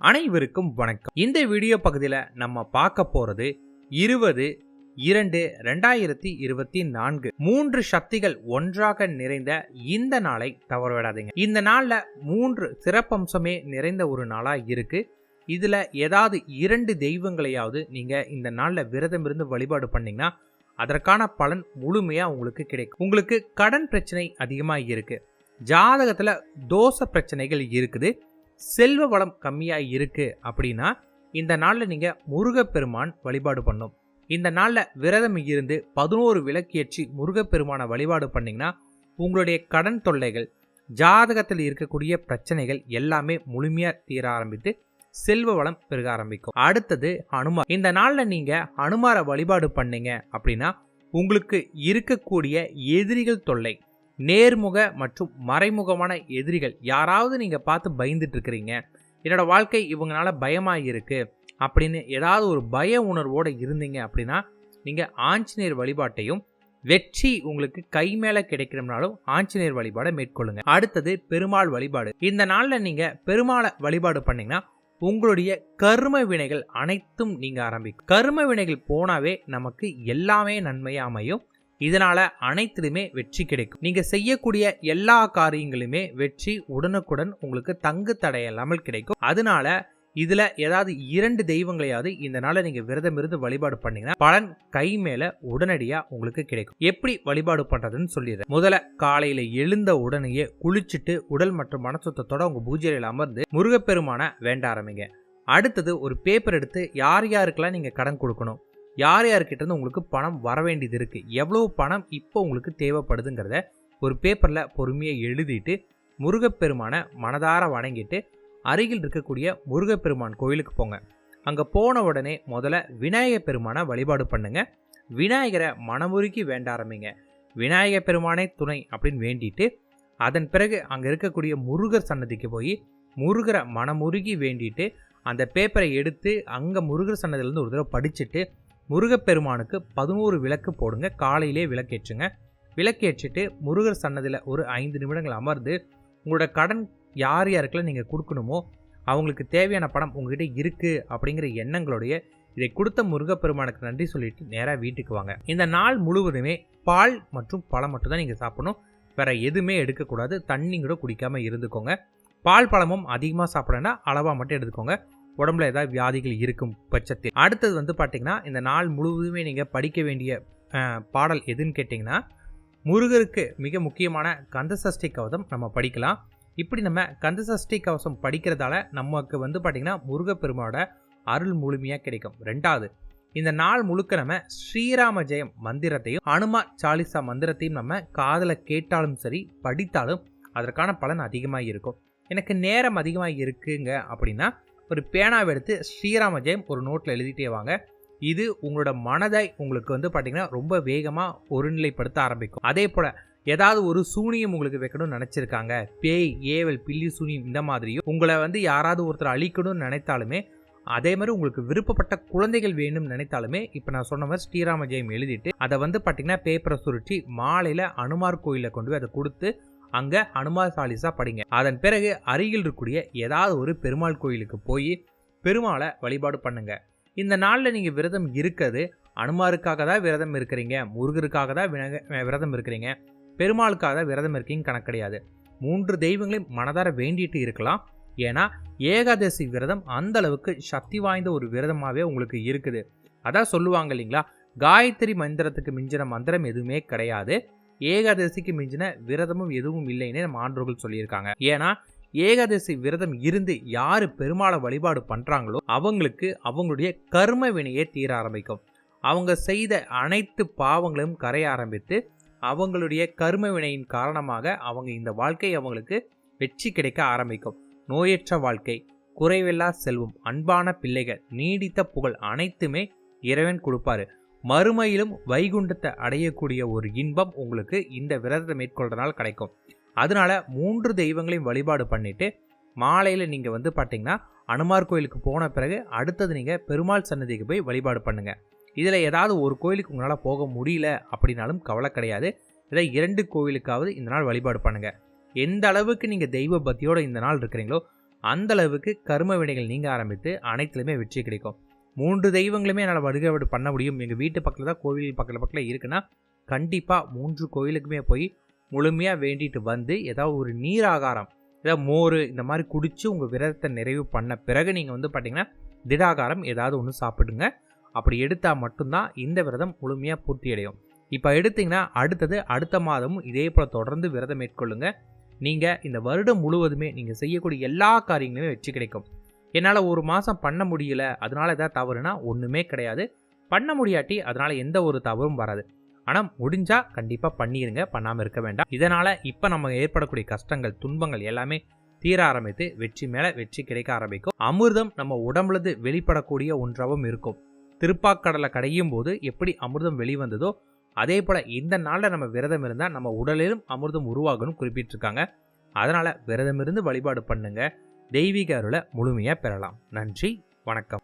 அனைவருக்கும் வணக்கம். இந்த வீடியோ பகுதியில் நம்ம பார்க்க போறது 20/2/2024 3 சக்திகள் ஒன்றாக நிறைந்த இந்த நாளை தவறவிடாதீங்க. இந்த நாள்ல 3 சிறப்பம்சமே நிறைந்த ஒரு நாளா இருக்கு. இதுல ஏதாவது 2 தெய்வங்களையாவது நீங்க இந்த நாள்ல விரதம் இருந்து வழிபாடு பண்ணீங்கன்னா அதற்கான பலன் முழுமையா உங்களுக்கு கிடைக்கும். உங்களுக்கு கடன் பிரச்சனை அதிகமா இருக்கு, ஜாதகத்துல தோஷ பிரச்சனைகள் இருக்குது, செல்வ வளம் கம்மியா இருக்கு அப்படின்னா இந்த நாள்ல நீங்க முருகப்பெருமான் வழிபாடு பண்ணும். இந்த நாள்ல விரதம் இருந்து 11 விளக்கேற்றி முருகப்பெருமான வழிபாடு பண்ணீங்கன்னா உங்களுடைய கடன் தொல்லைகள், ஜாதகத்தில் இருக்கக்கூடிய பிரச்சனைகள் எல்லாமே முழுமையா தீர ஆரம்பித்து செல்வ வளம் பெருக ஆரம்பிக்கும். அடுத்தது ஹனுமார். இந்த நாள்ல நீங்க ஹனுமாரை வழிபாடு பண்ணீங்க அப்படின்னா உங்களுக்கு இருக்கக்கூடிய எதிரிகள் தொல்லை, நேர்முக மற்றும் மறைமுகமான எதிரிகள், யாராவது நீங்க பார்த்து பயந்துட்டு இருக்கிறீங்க, என்னோட வாழ்க்கை இவங்களால பயமா இருக்கு அப்படின்னு ஏதாவது ஒரு பய உணர்வோடு இருந்தீங்க அப்படின்னா நீங்க ஆஞ்சநேயர் வழிபாட்டையும், வெற்றி உங்களுக்கு கை மேல கிடைக்கணும்னாலும் ஆஞ்சநேயர் வழிபாடை மேற்கொள்ளுங்க. அடுத்தது பெருமாள் வழிபாடு. இந்த நாள்ல நீங்க பெருமாளை வழிபாடு பண்ணீங்கன்னா உங்களுடைய கர்ம வினைகள் அனைத்தும் நீங்க ஆரம்பிக்கும். கர்ம வினைகள் போனாவே நமக்கு எல்லாமே நன்மையா அமையும். இதனால அனைத்திலுமே வெற்றி கிடைக்கும். நீங்க செய்யக்கூடிய எல்லா காரியங்களுமே வெற்றி உடனுக்குடன் உங்களுக்கு தங்கு தடையில்லாமல் கிடைக்கும். அதனால இதுல ஏதாவது 2 தெய்வங்களையாவது இந்த நாள நீங்க விரதம் இருந்து வழிபாடு பண்ணீங்கன்னா பலன் கை மேல உடனடியா உங்களுக்கு கிடைக்கும். எப்படி வழிபாடு பண்றதுன்னு சொல்லிடுறேன். முதல்ல காலையில எழுந்த உடனேயே குளிச்சுட்டு உடல் மற்றும் மனசுத்தத்தோட உங்க பூஜையில அமர்ந்து முருகப்பெருமான வேண்ட ஆரம்பிங்க. அடுத்தது ஒரு பேப்பர் எடுத்து யார் யாருக்கெல்லாம் நீங்க கடன் கொடுக்கணும், யார் யார்கிட்ட இருந்து உங்களுக்கு பணம் வர வேண்டியது இருக்கு, எவ்வளவு பணம் இப்போ உங்களுக்கு தேவைப்படுதுங்கிறத ஒரு பேப்பர்ல பொறுமையை எழுதிட்டு முருகப்பெருமான மனதார வணங்கிட்டு அருகில் இருக்கக்கூடிய முருகப்பெருமான் கோயிலுக்கு போங்க. அங்க போன உடனே முதல்ல விநாயகர் பெருமானை வழிபாடு பண்ணுங்க. விநாயகரை மனமுருகி வேண்ட ஆரம்பிங்க. விநாயகர் பெருமானே துணை அப்படின்னு வேண்டிட்டு அதன் பிறகு அங்க இருக்கக்கூடிய முருகர் சன்னதிக்கு போய் முருகரை மனமுருகி வேண்டிட்டு அந்த பேப்பரை எடுத்து அங்க முருகர் சன்னதியிலிருந்து ஒரு தடவை படிச்சுட்டு முருகப்பெருமானுக்கு 11 விளக்கு போடுங்க. காலையிலே விளக்கேற்றுங்க. விளக்கேற்றிட்டு முருகர் சன்னதியில் ஒரு 5 நிமிடங்கள் அமர்ந்து உங்களோட கடன் யார் யாருக்கெல்லாம் நீங்கள் கொடுக்கணுமோ அவங்களுக்கு தேவையான பணம் உங்ககிட்ட இருக்குது அப்படிங்கிற எண்ணங்களுடைய இதை கொடுத்த முருகப்பெருமானுக்கு நன்றி சொல்லிட்டு நேராக வீட்டுக்கு வாங்க. இந்த நாள் முழுவதுமே பால் மற்றும் பழம் மட்டும் தான் நீங்கள் சாப்பிடணும், வேற எதுவுமே எடுக்கக்கூடாது. தண்ணி கூட குடிக்காமல் இருந்துக்கோங்க. பால் பழமும் அதிகமாக சாப்பிடனா அளவாக மட்டும் எடுத்துக்கோங்க, உடம்புல ஏதாவது வியாதிகள் இருக்கும் பட்சத்தில். அடுத்தது பார்த்தீங்கன்னா இந்த நாள் முழுவதுமே நீங்கள் படிக்க வேண்டிய பாடல் எதுன்னு கேட்டிங்கன்னா முருகருக்கு மிக முக்கியமான கந்தசஷ்டி கவசம் நம்ம படிக்கலாம். இப்படி நம்ம கந்தசஷ்டி கவசம் படிக்கிறதால நமக்கு பார்த்தீங்கன்னா முருகப்பெருமானோட அருள் முழுமையாக கிடைக்கும். 2வது, இந்த நாள் முழுக்க நம்ம ஸ்ரீராம ஜெயம் மந்திரத்தையும் ஹனுமான் சாலிசா மந்திரத்தையும் நம்ம காதில் கேட்டாலும் சரி படித்தாலும் அதற்கான பலன் அதிகமாக இருக்கும். எனக்கு நேரம் அதிகமாக இருக்குங்க அப்படின்னா ஒரு பேனாவை எடுத்து ஸ்ரீராம ஜெயம் ஒரு நோட்டில் எழுதிட்டே வாங்க. இது உங்களோட மனதை உங்களுக்கு பார்த்தீங்கன்னா ரொம்ப வேகமாக ஒருநிலைப்படுத்த ஆரம்பிக்கும். அதே போல் ஏதாவது ஒரு சூனியம் உங்களுக்கு வைக்கணும்னு நினச்சிருக்காங்க, பேய் ஏவல் பில்லி சூனியம் இந்த மாதிரியும் உங்களை யாராவது ஒருத்தர் அழிக்கணும்னு நினைத்தாலுமே, அதே மாதிரி உங்களுக்கு விருப்பப்பட்ட குழந்தைகள் வேணும்னு நினைத்தாலுமே இப்போ நான் சொன்ன மாதிரி ஸ்ரீராம ஜெயம் எழுதிட்டு அதை பார்த்தீங்கன்னா பேப்பரை சுருட்டி மாலையில் அனுமார் கோயிலில் கொண்டு போய் அதை கொடுத்து அங்க ஹனுமார் சாலிசா படிங்க. அதன் பிறகு அருகில் இருக்கக்கூடிய ஏதாவது ஒரு பெருமாள் கோயிலுக்கு போய் பெருமாளை வழிபாடு பண்ணுங்க. இந்த நாள்ல நீங்க விரதம் இருக்கிறது அனுமாருக்காக தான் விரதம் இருக்கிறீங்க, முருகருக்காக தான் விரதம் இருக்கிறீங்க, பெருமாளுக்காக தான் விரதம் இருக்கீங்க கணக்கு கிடையாது. 3 தெய்வங்களையும் மனதார வேண்டிட்டு இருக்கலாம். ஏன்னா ஏகாதசி விரதம் அந்த அளவுக்கு சக்தி வாய்ந்த ஒரு விரதமாவே உங்களுக்கு இருக்குது. அதான் சொல்லுவாங்க இல்லைங்களா, காயத்ரி மந்திரத்துக்கு மிஞ்சின மந்திரம் எதுவுமே கிடையாது, ஏகாதசிக்கு மிஞ்சின விரதமும் எதுவும் இல்லைன்னு நம்ம ஆண்டோர்கள் சொல்லியிருக்காங்க. ஏன்னா ஏகாதசி விரதம் இருந்து யாரு பெருமாளை வழிபாடு பண்றாங்களோ அவங்களுக்கு அவங்களுடைய கர்ம வினையே தீர ஆரம்பிக்கும். அவங்க செய்த அனைத்து பாவங்களும் கரைய ஆரம்பித்து அவங்களுடைய கர்ம வினையின் காரணமாக அவங்க இந்த வாழ்க்கை அவங்களுக்கு வெற்றி கிடைக்க ஆரம்பிக்கும். நோயற்ற வாழ்க்கை, குறைவில்லா செல்வம், அன்பான பிள்ளைகள், நீடித்த புகழ் அனைத்துமே இறைவன் கொடுப்பாரு. மறுமையிலும் வைகுண்டத்தை அடையக்கூடிய ஒரு இன்பம் உங்களுக்கு இந்த விரதத்தை மேற்கொள்றதுனால கிடைக்கும். அதனால 3 தெய்வங்களையும் வழிபாடு பண்ணிட்டு மாலையில் நீங்கள் பார்த்தீங்கன்னா அனுமார் கோயிலுக்கு போன பிறகு அடுத்தது நீங்கள் பெருமாள் சன்னதிக்கு போய் வழிபாடு பண்ணுங்க. இதில் ஏதாவது ஒரு கோயிலுக்கு உங்களால் போக முடியல அப்படின்னாலும் கவலை கிடையாது, இதை 2 கோவிலுக்காவது இந்த நாள் வழிபாடு பண்ணுங்க. எந்த அளவுக்கு நீங்கள் தெய்வ பக்தியோடு இந்த நாள் இருக்கிறீங்களோ அந்த அளவுக்கு கர்ம வினைகள் நீங்க ஆரம்பித்து அனைத்துலையுமே வெற்றி கிடைக்கும். 3 தெய்வங்களுமே என்னால் வழிபாடு பண்ண முடியும், எங்கள் வீட்டு பக்கத்தில் தான் கோவில் பக்கத்தில் இருக்குன்னா கண்டிப்பாக 3 கோயிலுக்குமே போய் முழுமையாக வேண்டிட்டு வந்து ஏதாவது ஒரு நீர் ஆகாரம், ஏதாவது மோர் இந்த மாதிரி குடித்து உங்கள் விரதத்தை நிறைவு பண்ண பிறகு நீங்கள் வந்து பார்த்தீங்கன்னா திடாகாரம் ஏதாவது ஒன்று சாப்பிடுங்க. அப்படி எடுத்தால் மட்டும்தான் இந்த விரதம் முழுமையாக பூர்த்தி அடையும். இப்போ எடுத்திங்கன்னா அடுத்த மாதமும் இதே போல் தொடர்ந்து விரதம் மேற்கொள்ளுங்க. நீங்கள் இந்த வருடம் முழுவதுமே நீங்கள் செய்யக்கூடிய எல்லா காரியங்களுமே வெற்றி கிடைக்கும். என்னால் ஒரு மாதம் பண்ண முடியல, அதனால் எதாவது தவறுனா ஒன்றுமே கிடையாது. பண்ண முடியாட்டி அதனால் எந்த ஒரு தவறும் வராது. ஆனால் முடிஞ்சால் கண்டிப்பாக பண்ணிடுங்க, பண்ணாமல் இருக்க வேண்டாம். இதனால் இப்போ நம்ம ஏற்படக்கூடிய கஷ்டங்கள் துன்பங்கள் எல்லாமே தீர ஆரம்பித்து வெற்றி மேலே வெற்றி கிடைக்க ஆரம்பிக்கும். அமிர்தம் நம்ம உடம்புலது வெளிப்படக்கூடிய ஒன்றாகவும் இருக்கும். திருப்பாக்கடலை கடையும் போது எப்படி அமிர்தம் வெளிவந்ததோ அதே போல் இந்த நாளில் நம்ம விரதம் இருந்தால் நம்ம உடலிலும் அமிர்தம் உருவாகணும் குறிப்பிட்டிருக்காங்க. அதனால் விரதம் இருந்து வழிபாடு பண்ணுங்க, தெய்வீக அருளை முழுமையாக பெறலாம். நன்றி, வணக்கம்.